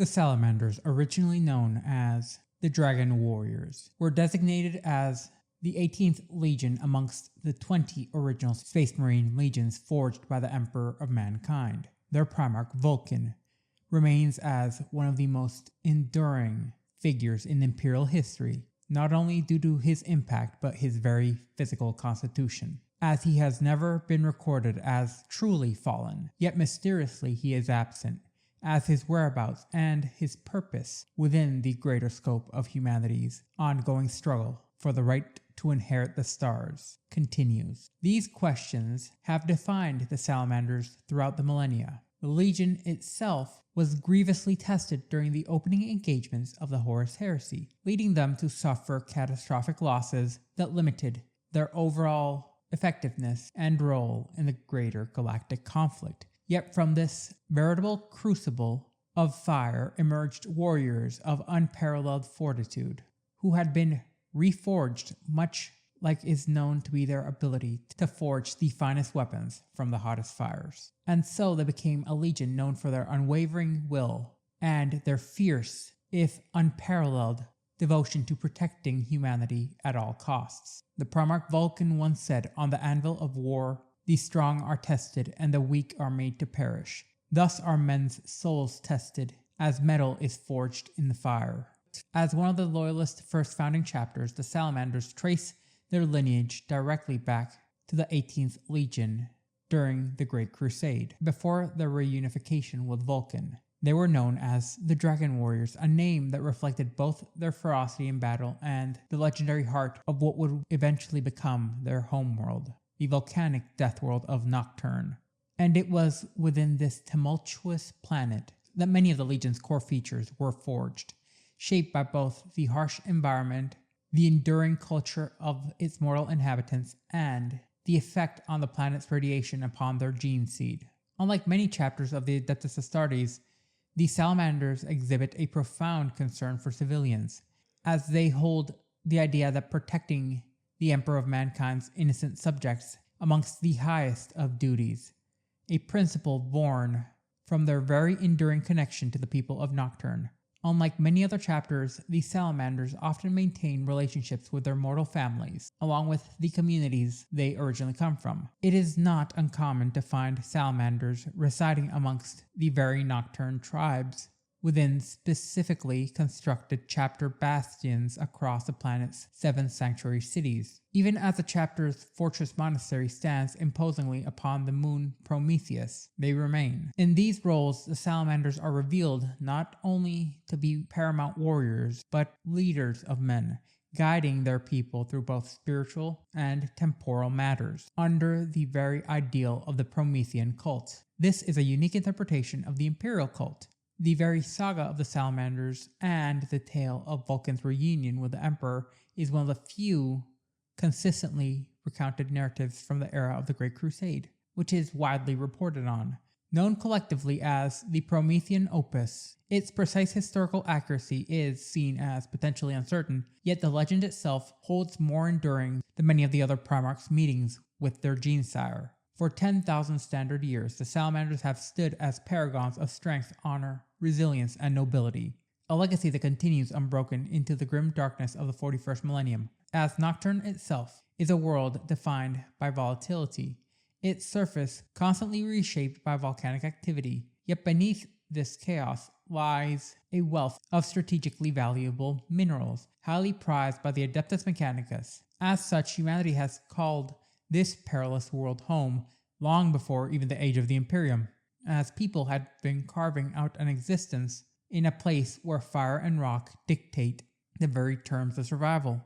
The Salamanders, originally known as the Dragon Warriors, were designated as the 18th Legion amongst the 20 original Space Marine legions forged by the Emperor of Mankind. Their Primarch Vulkan remains as one of the most enduring figures in Imperial history, not only due to his impact but his very physical constitution, as he has never been recorded as truly fallen, yet mysteriously he is absent, as his whereabouts and his purpose within the greater scope of humanity's ongoing struggle for the right to inherit the stars continues. These questions have defined the Salamanders throughout the millennia. The Legion itself was grievously tested during the opening engagements of the Horus Heresy, leading them to suffer catastrophic losses that limited their overall effectiveness and role in the greater galactic conflict. Yet from this veritable crucible of fire emerged warriors of unparalleled fortitude, who had been reforged much like is known to be their ability to forge the finest weapons from the hottest fires. And so they became a legion known for their unwavering will and their fierce, if unparalleled, devotion to protecting humanity at all costs. The Primarch Vulkan once said, "On the anvil of war, the strong are tested and the weak are made to perish. Thus are men's souls tested, as metal is forged in the fire." As one of the Loyalist first founding chapters, the Salamanders trace their lineage directly back to the 18th Legion during the Great Crusade, before their reunification with Vulkan. They were known as the Dragon Warriors, a name that reflected both their ferocity in battle and the legendary heart of what would eventually become their homeworld, the volcanic deathworld of Nocturne. And it was within this tumultuous planet that many of the Legion's core features were forged, shaped by both the harsh environment, the enduring culture of its mortal inhabitants, and the effect on the planet's radiation upon their gene seed. Unlike many chapters of the Adeptus Astartes, the Salamanders exhibit a profound concern for civilians, as they hold the idea that protecting the Emperor of Mankind's innocent subjects amongst the highest of duties, a principle born from their very enduring connection to the people of Nocturne. Unlike many other chapters, the Salamanders often maintain relationships with their mortal families, along with the communities they originally come from. It is not uncommon to find Salamanders residing amongst the very Nocturne tribes within specifically constructed chapter bastions across the planet's 7 sanctuary cities. Even as the chapter's fortress monastery stands imposingly upon the moon Prometheus, they remain. In these roles, the Salamanders are revealed not only to be paramount warriors, but leaders of men, guiding their people through both spiritual and temporal matters, under the very ideal of the Promethean cult. This is a unique interpretation of the Imperial cult. The very saga of the Salamanders and the tale of Vulkan's reunion with the Emperor is one of the few consistently recounted narratives from the era of the Great Crusade, which is widely reported on. Known collectively as the Promethean Opus, its precise historical accuracy is seen as potentially uncertain, yet the legend itself holds more enduring than many of the other Primarchs' meetings with their Genesire. For 10,000 standard years, the Salamanders have stood as paragons of strength, honor, resilience, and nobility, a legacy that continues unbroken into the grim darkness of the 41st millennium. As Nocturne itself is a world defined by volatility, its surface constantly reshaped by volcanic activity, yet beneath this chaos lies a wealth of strategically valuable minerals, highly prized by the Adeptus Mechanicus. As such, humanity has called this perilous world home long before even the age of the Imperium, as people had been carving out an existence in a place where fire and rock dictate the very terms of survival.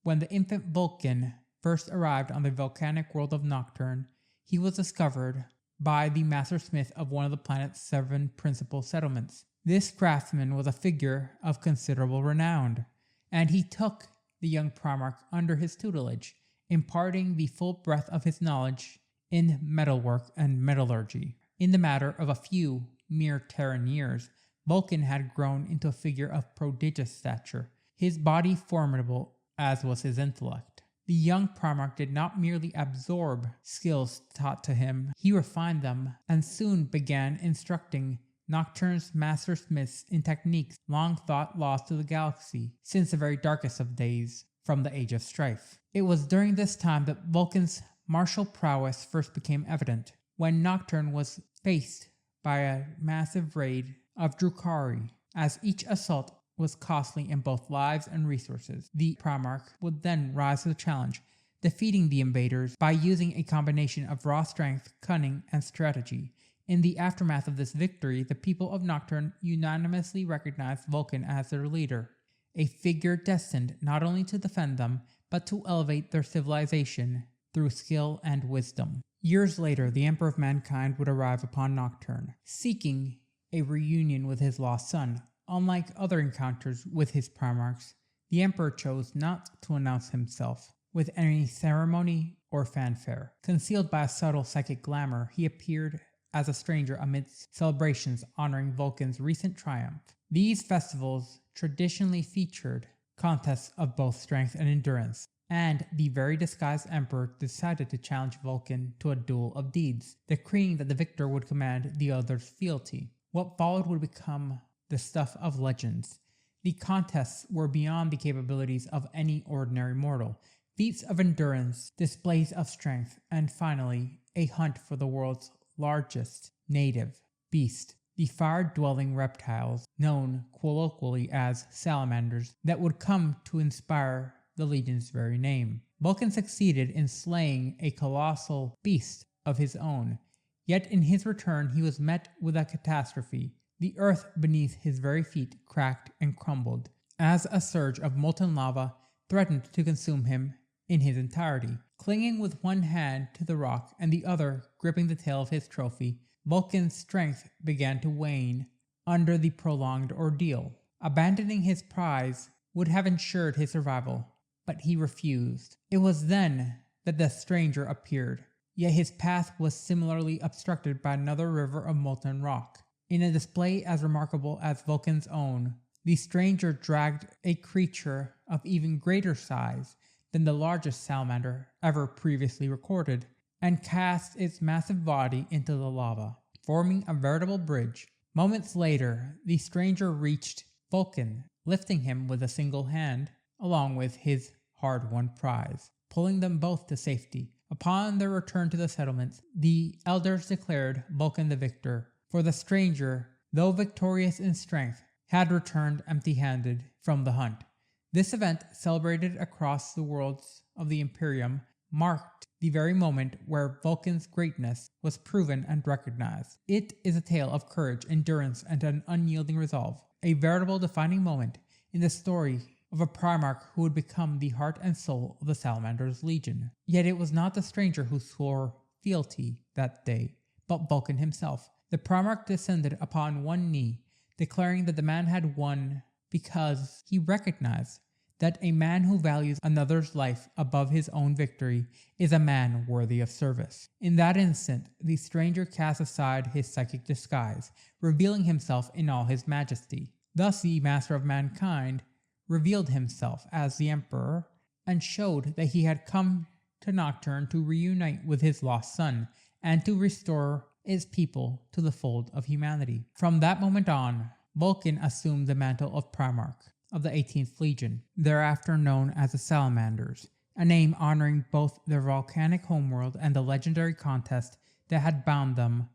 When the infant Vulkan first arrived on the volcanic world of Nocturne, he was discovered by the master smith of one of the planet's 7 principal settlements. This craftsman was a figure of considerable renown, and he took the young Primarch under his tutelage, imparting the full breadth of his knowledge in metalwork and metallurgy. In the matter of a few mere Terran years, Vulkan had grown into a figure of prodigious stature, his body formidable as was his intellect. The young Primarch did not merely absorb skills taught to him, he refined them and soon began instructing Nocturne's master smiths in techniques long thought lost to the galaxy since the very darkest of days from the Age of Strife. It was during this time that Vulkan's martial prowess first became evident, when Nocturne was faced by a massive raid of Drukhari. As each assault was costly in both lives and resources, the Primarch would then rise to the challenge, defeating the invaders by using a combination of raw strength, cunning, and strategy. In the aftermath of this victory, the people of Nocturne unanimously recognized Vulkan as their leader, a figure destined not only to defend them, but to elevate their civilization through skill and wisdom. Years later, the Emperor of Mankind would arrive upon Nocturne, seeking a reunion with his lost son. Unlike other encounters with his Primarchs, the Emperor chose not to announce himself with any ceremony or fanfare. Concealed by a subtle psychic glamour, he appeared as a stranger amidst celebrations honoring Vulkan's recent triumph. These festivals traditionally featured contests of both strength and endurance, and the very disguised Emperor decided to challenge Vulkan to a duel of deeds, decreeing that the victor would command the other's fealty. What followed would become the stuff of legends. The contests were beyond the capabilities of any ordinary mortal. Feats of endurance, displays of strength, and finally, a hunt for the world's largest native beast, the fire-dwelling reptiles known colloquially as salamanders, that would come to inspire the Legion's very name. Vulkan succeeded in slaying a colossal beast of his own, yet in his return he was met with a catastrophe. The earth beneath his very feet cracked and crumbled, as a surge of molten lava threatened to consume him in his entirety. Clinging with one hand to the rock and the other gripping the tail of his trophy, Vulkan's strength began to wane under the prolonged ordeal. Abandoning his prize would have ensured his survival, but he refused. It was then that the stranger appeared, yet his path was similarly obstructed by another river of molten rock. In a display as remarkable as Vulkan's own, the stranger dragged a creature of even greater size than the largest salamander ever previously recorded, and cast its massive body into the lava, forming a veritable bridge. Moments later, the stranger reached Vulkan, lifting him with a single hand, along with his hard-won prize, pulling them both to safety. Upon their return to the settlements, the elders declared Vulkan the victor, for the stranger, though victorious in strength, had returned empty-handed from the hunt. This event, celebrated across the worlds of the Imperium, marked the very moment where Vulkan's greatness was proven and recognized. It is a tale of courage, endurance, and an unyielding resolve, a veritable defining moment in the story of a Primarch who would become the heart and soul of the Salamanders Legion. Yet it was not the stranger who swore fealty that day, but Vulkan himself. The Primarch descended upon one knee, declaring that the man had won because he recognized that a man who values another's life above his own victory is a man worthy of service. In that instant, the stranger cast aside his psychic disguise, revealing himself in all his majesty. Thus the Master of Mankind revealed himself as the Emperor and showed that he had come to Nocturne to reunite with his lost son and to restore his people to the fold of humanity. From that moment on, Vulkan assumed the mantle of Primarch of the 18th Legion, thereafter known as the Salamanders, a name honoring both their volcanic homeworld and the legendary contest that had bound them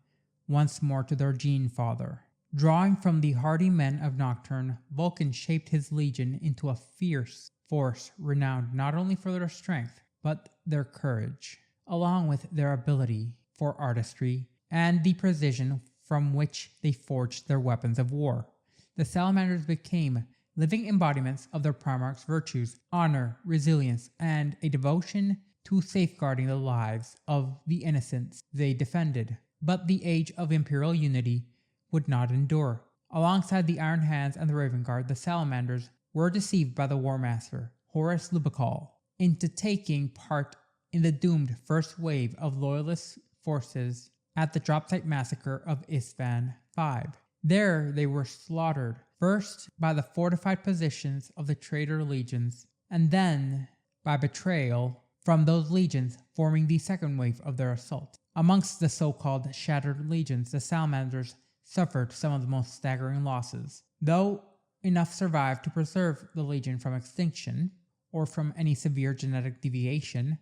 once more to their gene father. Drawing from the hardy men of Nocturne, Vulkan shaped his legion into a fierce force renowned not only for their strength, but their courage, along with their ability for artistry and the precision from which they forged their weapons of war. The Salamanders became living embodiments of their Primarch's virtues, honor, resilience, and a devotion to safeguarding the lives of the innocents they defended. But the age of Imperial unity would not endure. Alongside the Iron Hands and the Raven Guard, the Salamanders were deceived by the War Master, Horus Lubicol, into taking part in the doomed first wave of Loyalist forces at the Dropsite Massacre of Isstvan V. There they were slaughtered, first by the fortified positions of the traitor legions, and then by betrayal from those legions forming the second wave of their assault. Amongst the so-called Shattered Legions, the Salamanders suffered some of the most staggering losses. Though enough survived to preserve the Legion from extinction, or from any severe genetic deviation,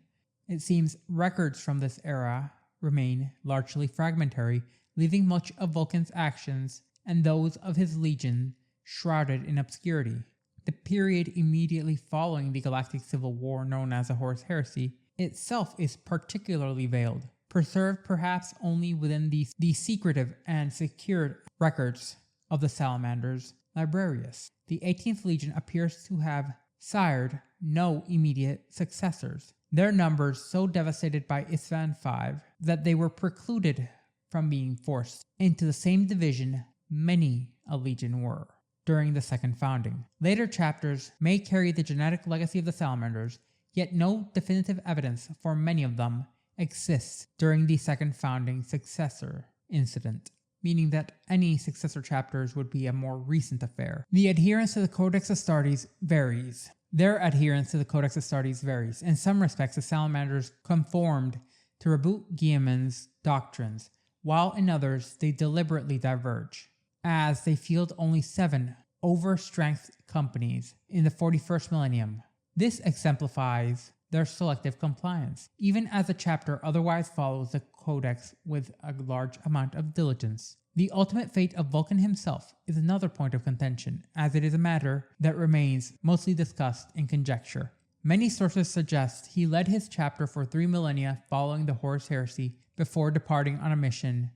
it seems records from this era remain largely fragmentary, leaving much of Vulkan's actions and those of his Legion shrouded in obscurity. The period immediately following the Galactic Civil War, known as the Horus Heresy, itself is particularly veiled, preserved perhaps only within the secretive and secured records of the Salamanders Librarius. The 18th Legion appears to have sired no immediate successors, their numbers so devastated by Isstvan V that they were precluded from being forced into the same division many a legion were during the second founding. Later chapters may carry the genetic legacy of the Salamanders, yet no definitive evidence for many of them exists during the second founding successor incident, meaning that any successor chapters would be a more recent affair. The adherence to the Codex Astartes varies. Their adherence to the Codex Astartes varies. In some respects, the Salamanders conformed to Reboot Guilliman's doctrines, while in others they deliberately diverge, as they field only 7 overstrength companies in the 41st millennium. This exemplifies their selective compliance, even as the chapter otherwise follows the Codex with a large amount of diligence. The ultimate fate of Vulkan himself is another point of contention, as it is a matter that remains mostly discussed in conjecture. Many sources suggest he led his chapter for 3 millennia following the Horus Heresy before departing on a mission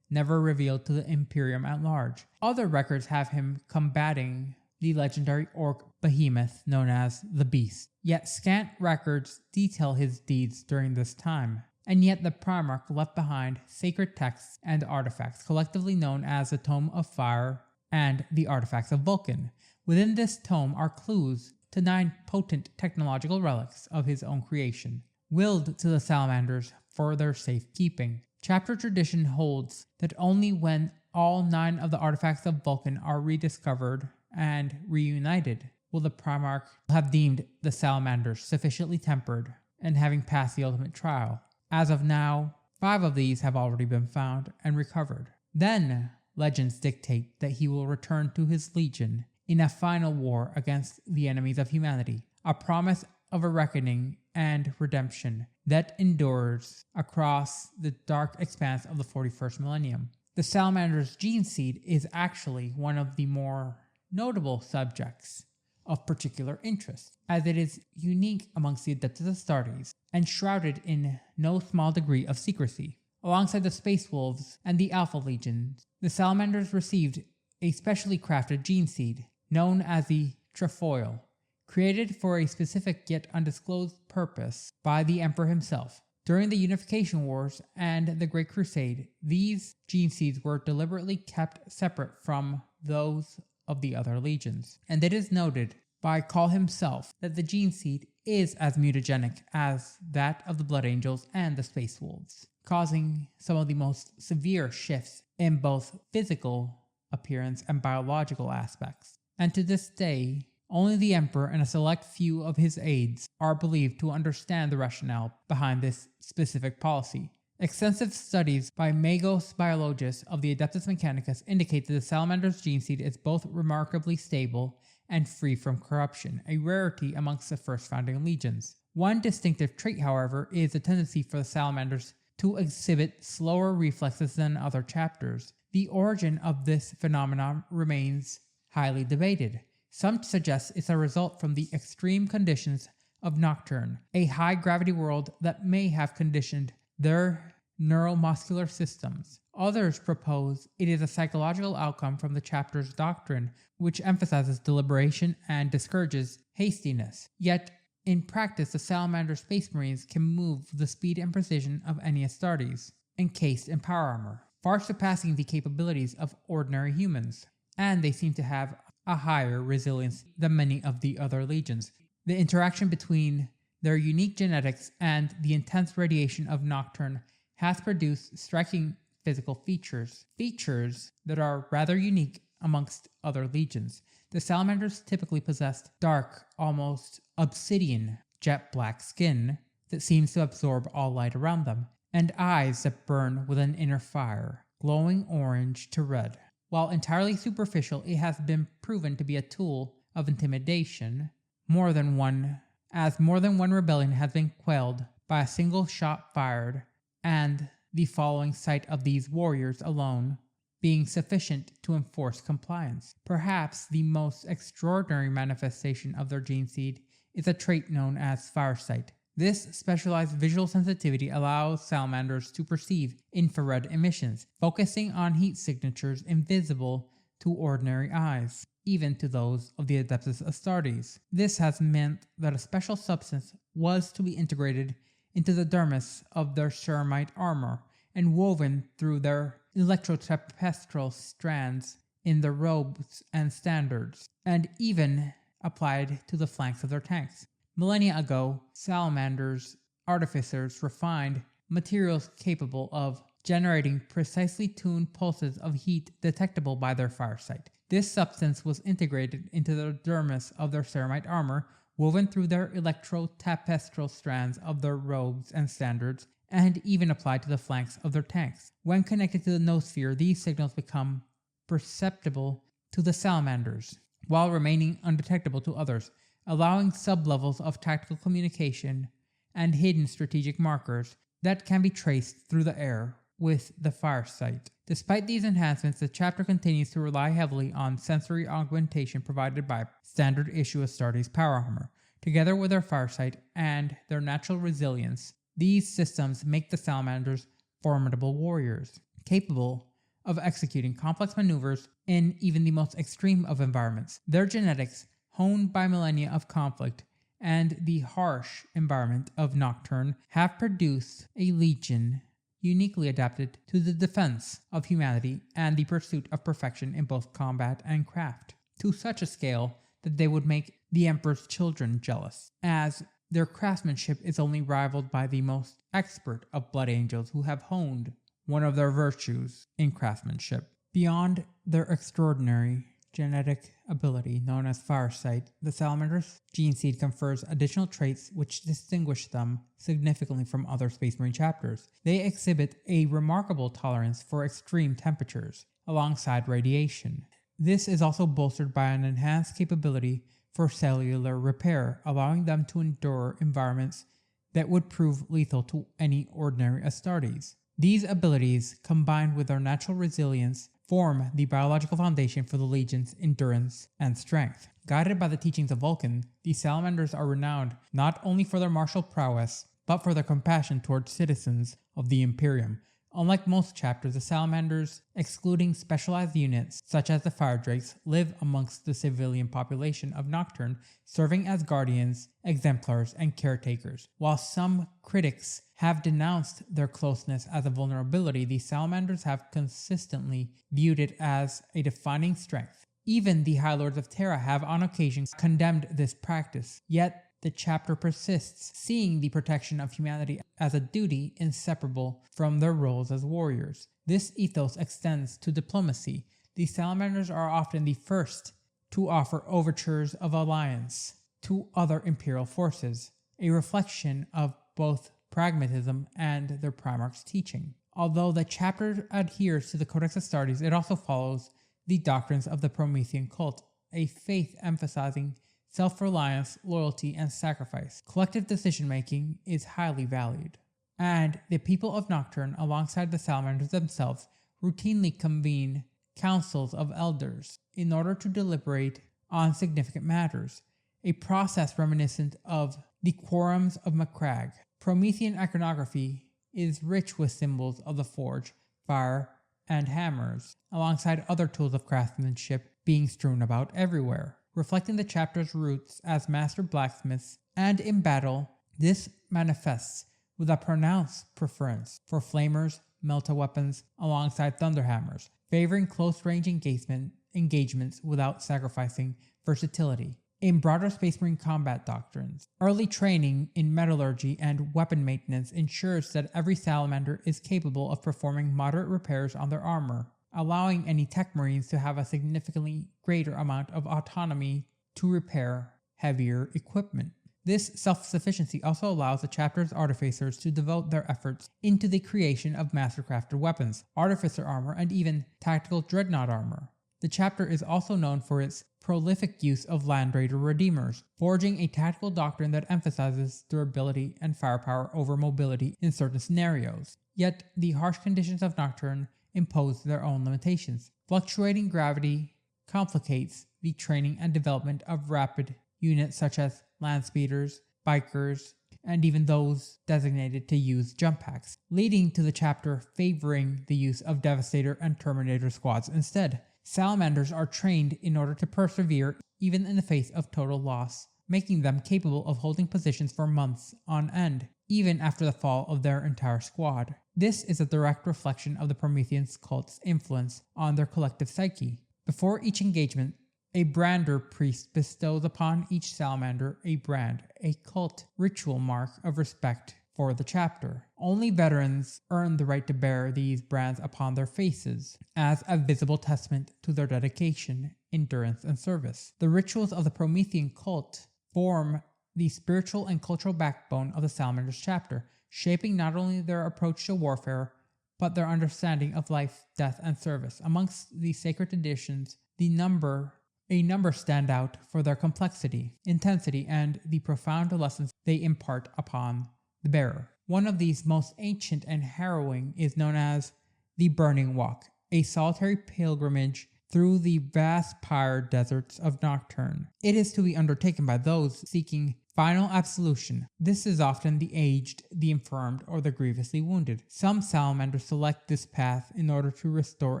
never revealed to the Imperium at large. Other records have him combating the legendary orc behemoth known as the Beast, yet scant records detail his deeds during this time. And yet the Primarch left behind sacred texts and artifacts, collectively known as the Tome of Fire and the Artifacts of Vulkan. Within this tome are clues to 9 potent technological relics of his own creation, willed to the Salamanders for their safekeeping. Chapter tradition holds that only when all 9 of the artifacts of Vulkan are rediscovered and reunited will the Primarch have deemed the Salamanders sufficiently tempered and having passed the ultimate trial. As of now, 5 of these have already been found and recovered. Then, legends dictate that he will return to his legion in a final war against the enemies of humanity, a promise of a reckoning and redemption that endures across the dark expanse of the 41st millennium. The Salamander's gene seed is actually one of the more notable subjects of particular interest, as it is unique amongst the Adeptus Astartes and shrouded in no small degree of secrecy. Alongside the Space Wolves and the Alpha Legions, the Salamanders received a specially crafted gene seed known as the Trefoil, created for a specific yet undisclosed purpose by the Emperor himself. During the Unification Wars and the Great Crusade, these gene seeds were deliberately kept separate from those of the other legions, and it is noted by Call himself that the gene seed is as mutagenic as that of the Blood Angels and the Space Wolves, causing some of the most severe shifts in both physical appearance and biological aspects. And to this day, only the Emperor and a select few of his aides are believed to understand the rationale behind this specific policy. Extensive studies by Magos biologists of the Adeptus Mechanicus indicate that the Salamander's gene seed is both remarkably stable and free from corruption, a rarity amongst the first founding legions. One distinctive trait, however, is the tendency for the Salamanders to exhibit slower reflexes than other chapters. The origin of this phenomenon remains highly debated. Some suggest it's a result from the extreme conditions of Nocturne, a high-gravity world that may have conditioned their neuromuscular systems. Others propose it is a psychological outcome from the chapter's doctrine, which emphasizes deliberation and discourages hastiness. Yet, in practice, the Salamander Space Marines can move with the speed and precision of any Astartes, encased in power armor, far surpassing the capabilities of ordinary humans. And they seem to have a higher resilience than many of the other legions. The interaction between their unique genetics and the intense radiation of Nocturne has produced striking physical features that are rather unique amongst other legions. The Salamanders typically possessed dark, almost obsidian, jet black skin that seems to absorb all light around them, and eyes that burn with an inner fire, glowing orange to red. While entirely superficial, it has been proven to be a tool of intimidation. More than one rebellion has been quelled by a single shot fired, and the following sight of these warriors alone being sufficient to enforce compliance. Perhaps the most extraordinary manifestation of their gene seed is a trait known as firesight. This specialized visual sensitivity allows salamanders to perceive infrared emissions, focusing on heat signatures invisible to ordinary eyes, even to those of the Adeptus Astartes. This has meant that a special substance was to be integrated into the dermis of their ceramite armor and woven through their electrotapestral strands in their robes and standards, and even applied to the flanks of their tanks. Millennia ago, salamanders' artificers refined materials capable of generating precisely tuned pulses of heat detectable by their firesight. This substance was integrated into the dermis of their ceramite armor, woven through their electrotapestral strands of their robes and standards, and even applied to the flanks of their tanks. When connected to the noosphere, these signals become perceptible to the salamanders, while remaining undetectable to others, allowing sublevels of tactical communication and hidden strategic markers that can be traced through the air with the firesight. Despite these enhancements, the chapter continues to rely heavily on sensory augmentation provided by standard issue Astartes power armor. Together with their firesight and their natural resilience, these systems make the salamanders formidable warriors, capable of executing complex maneuvers in even the most extreme of environments. Their genetics, honed by millennia of conflict and the harsh environment of Nocturne, have produced a legion uniquely adapted to the defense of humanity and the pursuit of perfection in both combat and craft, to such a scale that they would make the Emperor's children jealous, as their craftsmanship is only rivaled by the most expert of blood angels who have honed one of their virtues in craftsmanship. Beyond their extraordinary genetic ability known as firesight, the Salamander's gene seed confers additional traits which distinguish them significantly from other Space Marine chapters. They exhibit a remarkable tolerance for extreme temperatures, alongside radiation. This is also bolstered by an enhanced capability for cellular repair, allowing them to endure environments that would prove lethal to any ordinary Astartes. These abilities, combined with their natural resilience, form the biological foundation for the Legion's endurance and strength. Guided by the teachings of Vulkan, the Salamanders are renowned not only for their martial prowess, but for their compassion towards citizens of the Imperium. Unlike most chapters, the Salamanders, excluding specialized units such as the Fire Drakes, live amongst the civilian population of Nocturne, serving as guardians, exemplars, and caretakers. While some critics have denounced their closeness as a vulnerability, the Salamanders have consistently viewed it as a defining strength. Even the High Lords of Terra have on occasion condemned this practice, yet the chapter persists, seeing the protection of humanity as a duty inseparable from their roles as warriors. This ethos extends to diplomacy. The Salamanders are often the first to offer overtures of alliance to other imperial forces, a reflection of both pragmatism and their Primarch's teaching. Although the chapter adheres to the Codex Astartes, it also follows the doctrines of the Promethean cult, a faith emphasizing self-reliance, loyalty, and sacrifice. Collective decision-making is highly valued, and the people of Nocturne, alongside the Salamanders themselves, routinely convene councils of elders in order to deliberate on significant matters, a process reminiscent of the quorums of Macragge. Promethean iconography is rich with symbols of the forge, fire, and hammers, alongside other tools of craftsmanship being strewn about everywhere, reflecting the chapter's roots as master blacksmiths, and in battle, this manifests with a pronounced preference for flamers, melta-weapons, alongside thunderhammers, favoring close-range engagements without sacrificing versatility. In broader Space Marine combat doctrines, early training in metallurgy and weapon maintenance ensures that every Salamander is capable of performing moderate repairs on their armor, allowing any tech marines to have a significantly greater amount of autonomy to repair heavier equipment. This self-sufficiency also allows the chapter's artificers to devote their efforts into the creation of master-crafted weapons, artificer armor, and even tactical dreadnought armor. The chapter is also known for its prolific use of Land Raider Redeemers, forging a tactical doctrine that emphasizes durability and firepower over mobility in certain scenarios. Yet, the harsh conditions of Nocturne impose their own limitations. Fluctuating gravity complicates the training and development of rapid units such as land speeders, bikers, and even those designated to use jump packs, leading to the chapter favoring the use of Devastator and Terminator squads instead. Salamanders are trained in order to persevere even in the face of total loss, making them capable of holding positions for months on end, even after the fall of their entire squad. This is a direct reflection of the Promethean cult's influence on their collective psyche. Before each engagement, a brander priest bestows upon each salamander a brand, a cult ritual mark of respect for the chapter. Only veterans earn the right to bear these brands upon their faces, as a visible testament to their dedication, endurance, and service. The rituals of the Promethean cult form the spiritual and cultural backbone of the Salamanders Chapter, shaping not only their approach to warfare, but their understanding of life, death, and service. Amongst the sacred traditions, a number stand out for their complexity, intensity, and the profound lessons they impart upon the bearer. One of these most ancient and harrowing is known as the Burning Walk, a solitary pilgrimage through the vast pyre deserts of Nocturne. It is to be undertaken by those seeking final absolution. This is often the aged, the infirmed, or the grievously wounded. Some salamanders select this path in order to restore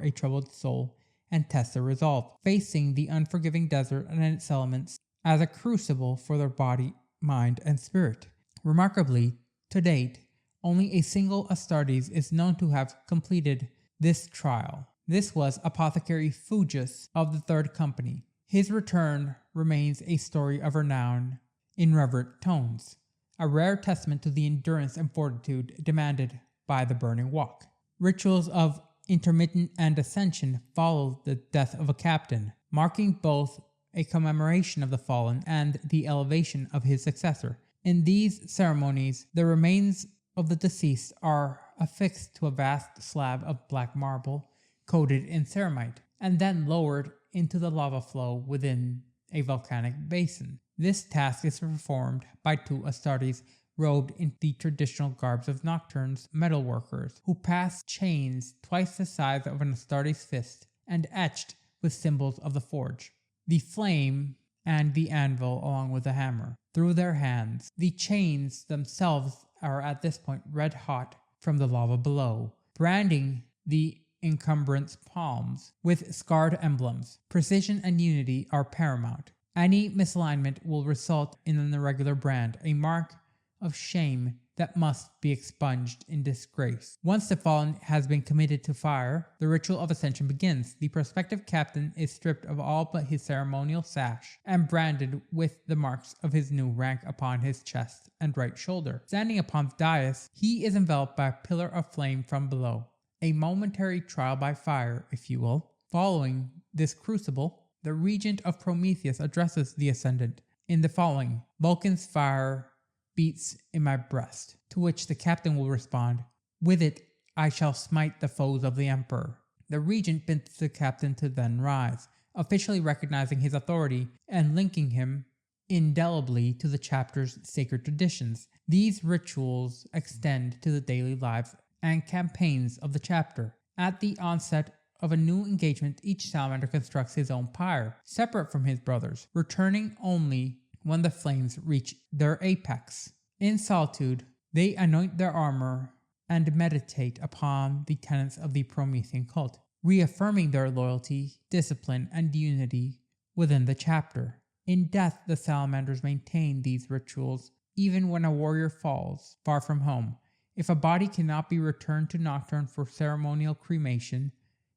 a troubled soul and test their resolve, facing the unforgiving desert and its elements as a crucible for their body, mind, and spirit. Remarkably, to date, only a single Astartes is known to have completed this trial. This was Apothecary Fugus of the Third Company. His return remains a story of renown in reverent tones, a rare testament to the endurance and fortitude demanded by the Burning Walk. Rituals of intermittent and ascension followed the death of a captain, marking both a commemoration of the fallen and the elevation of his successor. In these ceremonies, the remains of the deceased are affixed to a vast slab of black marble coated in ceramite, and then lowered into the lava flow within a volcanic basin. This task is performed by two Astartes robed in the traditional garbs of Nocturne's metalworkers, who pass chains twice the size of an Astartes fist and etched with symbols of the forge, the flame, and the anvil along with the hammer, through their hands. The chains themselves are at this point red hot from the lava below, branding the encumbrance palms with scarred emblems. Precision and unity are paramount. Any misalignment will result in an irregular brand, a mark of shame that must be expunged in disgrace. Once the fallen has been committed to fire, the ritual of ascension begins. The prospective captain is stripped of all but his ceremonial sash and branded with the marks of his new rank upon his chest and right shoulder. Standing upon the dais, he is enveloped by a pillar of flame from below. A momentary trial by fire, if you will. Following this crucible, the regent of Prometheus addresses the ascendant in the following: Vulcan's fire beats in my breast, to which the captain will respond, with it I shall smite the foes of the emperor. The regent bids the captain to then rise, officially recognizing his authority and linking him indelibly to the chapter's sacred traditions. These rituals extend to the daily lives and campaigns of the chapter. At the onset of a new engagement, each salamander constructs his own pyre, separate from his brothers, returning only when the flames reach their apex. In solitude, they anoint their armor and meditate upon the tenets of the Promethean cult, reaffirming their loyalty, discipline, and unity within the chapter. In death, the salamanders maintain these rituals even when a warrior falls far from home. If a body cannot be returned to Nocturne for ceremonial cremation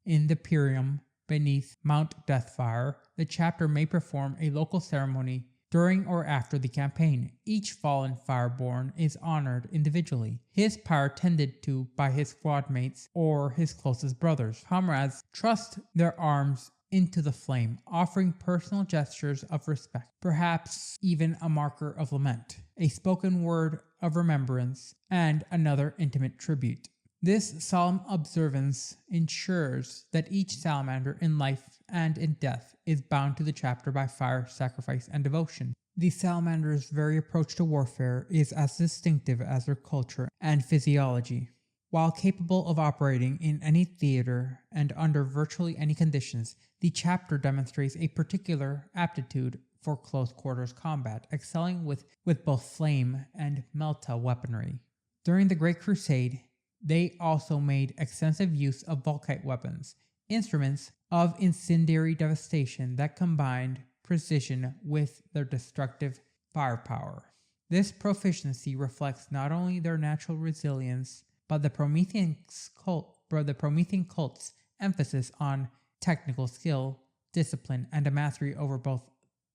in the Imperium beneath Mount Deathfire, the chapter may perform a local ceremony during or after the campaign. Each fallen fireborn is honored individually, his pyre tended to by his squad mates or his closest brothers. Comrades trust their arms into the flame, offering personal gestures of respect, perhaps even a marker of lament, a spoken word of remembrance, and another intimate tribute. This solemn observance ensures that each salamander in life and in death is bound to the chapter by fire, sacrifice, and devotion. The salamander's very approach to warfare is as distinctive as their culture and physiology. While capable of operating in any theater and under virtually any conditions, the chapter demonstrates a particular aptitude for close quarters combat, excelling with both flame and melta weaponry. During the Great Crusade, they also made extensive use of volkite weapons, instruments of incendiary devastation that combined precision with their destructive firepower. This proficiency reflects not only their natural resilience, but the Promethean cult's emphasis on technical skill, discipline, and a mastery over both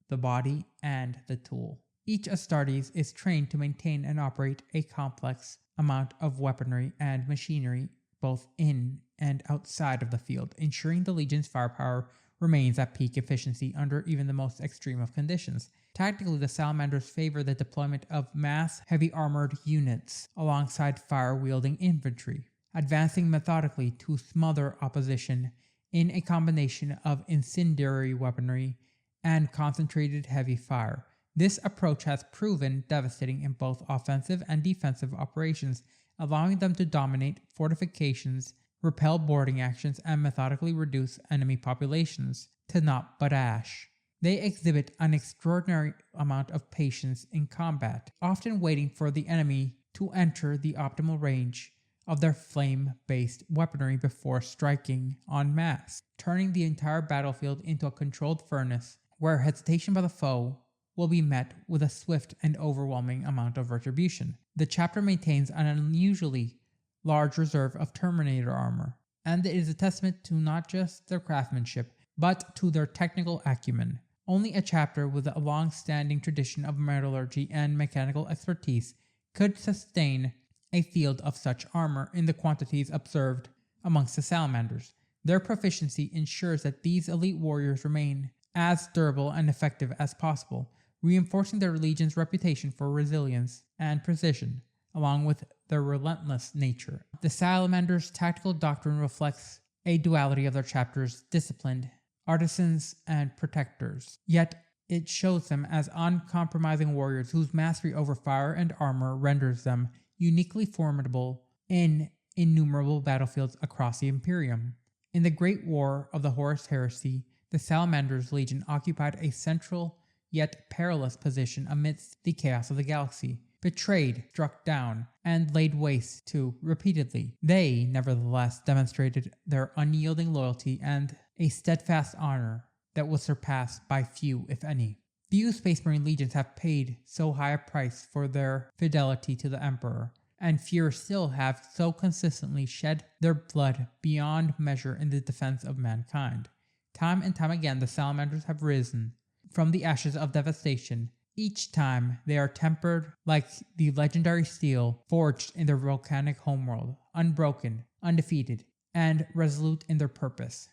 the body and the tool. Each Astartes is trained to maintain and operate a complex amount of weaponry and machinery both in and outside of the field, ensuring the Legion's firepower remains at peak efficiency under even the most extreme of conditions. Tactically, the Salamanders favor the deployment of mass heavy armored units alongside fire-wielding infantry, advancing methodically to smother opposition in a combination of incendiary weaponry and concentrated heavy fire. This approach has proven devastating in both offensive and defensive operations, allowing them to dominate fortifications, repel boarding actions, and methodically reduce enemy populations to naught but ash. They exhibit an extraordinary amount of patience in combat, often waiting for the enemy to enter the optimal range of their flame-based weaponry before striking en masse, turning the entire battlefield into a controlled furnace where hesitation by the foe will be met with a swift and overwhelming amount of retribution. The chapter maintains an unusually large reserve of Terminator armor, and it is a testament to not just their craftsmanship, but to their technical acumen. Only a chapter with a long-standing tradition of metallurgy and mechanical expertise could sustain a field of such armor in the quantities observed amongst the salamanders. Their proficiency ensures that these elite warriors remain as durable and effective as possible, reinforcing their legion's reputation for resilience and precision, along with their relentless nature. The Salamanders' tactical doctrine reflects a duality of their chapters: disciplined artisans and protectors, yet it shows them as uncompromising warriors whose mastery over fire and armor renders them uniquely formidable in innumerable battlefields across the Imperium. In the Great War of the Horus Heresy, the Salamanders Legion occupied a central yet perilous position amidst the chaos of the galaxy. Betrayed, struck down, and laid waste to repeatedly, they nevertheless demonstrated their unyielding loyalty and a steadfast honor that was surpassed by few, if any. Few Space Marine legions have paid so high a price for their fidelity to the Emperor, and fewer still have so consistently shed their blood beyond measure in the defense of mankind. Time and time again, the Salamanders have risen from the ashes of devastation. Each time they are tempered like the legendary steel forged in their volcanic homeworld, unbroken, undefeated, and resolute in their purpose.